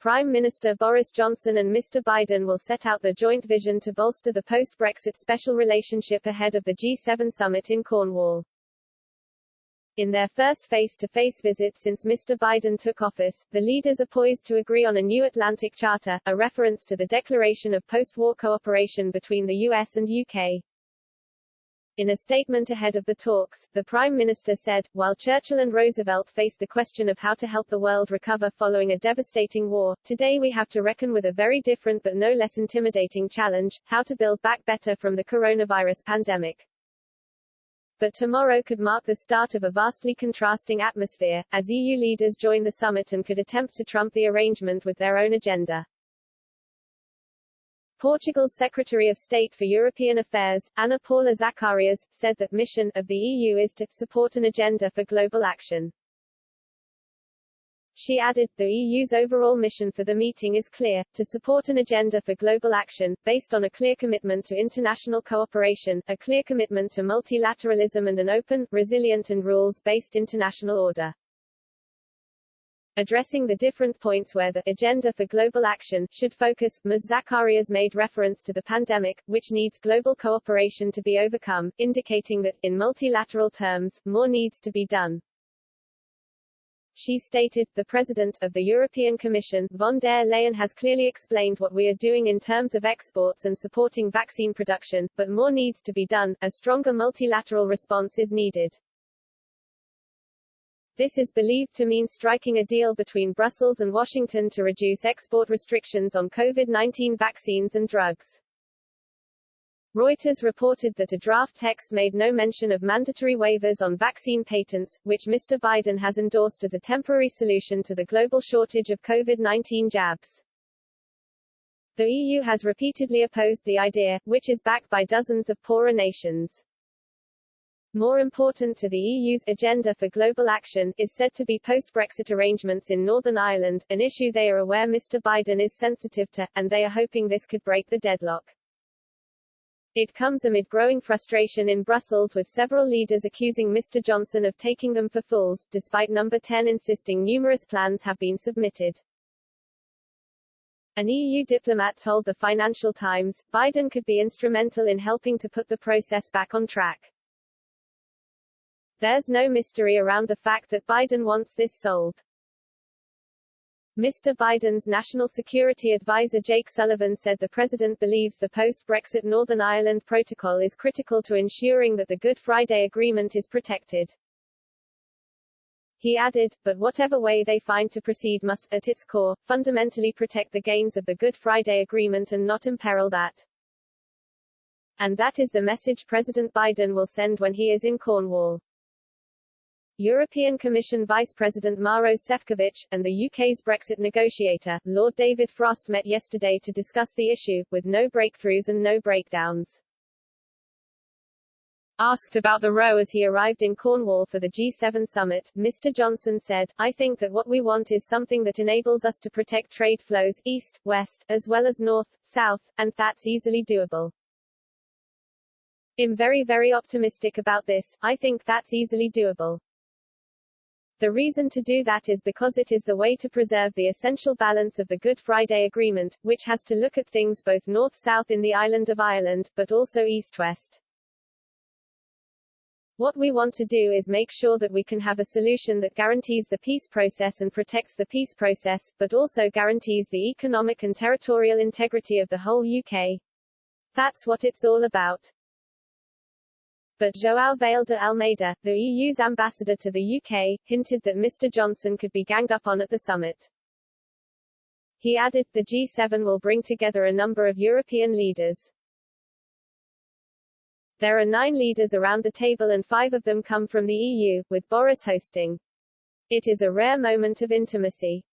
Prime Minister Boris Johnson and Mr. Biden will set out the joint vision to bolster the post-Brexit special relationship ahead of the G7 summit in Cornwall. In their first face-to-face visit since Mr. Biden took office, the leaders are poised to agree on a new Atlantic Charter, a reference to the declaration of post-war cooperation between the US and UK. In a statement ahead of the talks, the Prime Minister said, while Churchill and Roosevelt faced the question of how to help the world recover following a devastating war, today we have to reckon with a very different but no less intimidating challenge, how to build back better from the coronavirus pandemic. But tomorrow could mark the start of a vastly contrasting atmosphere, as EU leaders join the summit and could attempt to trump the arrangement with their own agenda. Portugal's Secretary of State for European Affairs, Ana Paula Zacarias, said that mission of the EU is to support an agenda for global action. She added, the EU's overall mission for the meeting is clear, to support an agenda for global action, based on a clear commitment to international cooperation, a clear commitment to multilateralism and an open, resilient and rules-based international order. Addressing the different points where the agenda for global action should focus, Ms. Zacarias made reference to the pandemic, which needs global cooperation to be overcome, indicating that, in multilateral terms, more needs to be done. She stated, the President of the European Commission, von der Leyen has clearly explained what we are doing in terms of exports and supporting vaccine production, but more needs to be done, a stronger multilateral response is needed. This is believed to mean striking a deal between Brussels and Washington to reduce export restrictions on COVID-19 vaccines and drugs. Reuters reported that a draft text made no mention of mandatory waivers on vaccine patents, which Mr. Biden has endorsed as a temporary solution to the global shortage of COVID-19 jabs. The EU has repeatedly opposed the idea, which is backed by dozens of poorer nations. More important to the EU's agenda for global action, is said to be post-Brexit arrangements in Northern Ireland, an issue they are aware Mr. Biden is sensitive to, and they are hoping this could break the deadlock. It comes amid growing frustration in Brussels with several leaders accusing Mr. Johnson of taking them for fools, despite Number 10 insisting numerous plans have been submitted. An EU diplomat told the Financial Times, Biden could be instrumental in helping to put the process back on track. There's no mystery around the fact that Biden wants this solved. Mr. Biden's National Security Advisor Jake Sullivan said the president believes the post-Brexit Northern Ireland Protocol is critical to ensuring that the Good Friday Agreement is protected. He added, but whatever way they find to proceed must, at its core, fundamentally protect the gains of the Good Friday Agreement and not imperil that. And that is the message President Biden will send when he is in Cornwall. European Commission Vice President Maros Sefcovic, and the UK's Brexit negotiator, Lord David Frost met yesterday to discuss the issue, with no breakthroughs and no breakdowns. Asked about the row as he arrived in Cornwall for the G7 summit, Mr. Johnson said, I think that what we want is something that enables us to protect trade flows, east, west, as well as north, south, and that's easily doable. I'm very optimistic about this, I think that's easily doable. The reason to do that is because it is the way to preserve the essential balance of the Good Friday Agreement, which has to look at things both north-south in the island of Ireland, but also east-west. What we want to do is make sure that we can have a solution that guarantees the peace process and protects the peace process, but also guarantees the economic and territorial integrity of the whole UK. That's what it's all about. But João Vale de Almeida, the EU's ambassador to the UK, hinted that Mr. Johnson could be ganged up on at the summit. He added, the G7 will bring together a number of European leaders. There are 9 leaders around the table and 5 of them come from the EU, with Boris hosting. It is a rare moment of intimacy.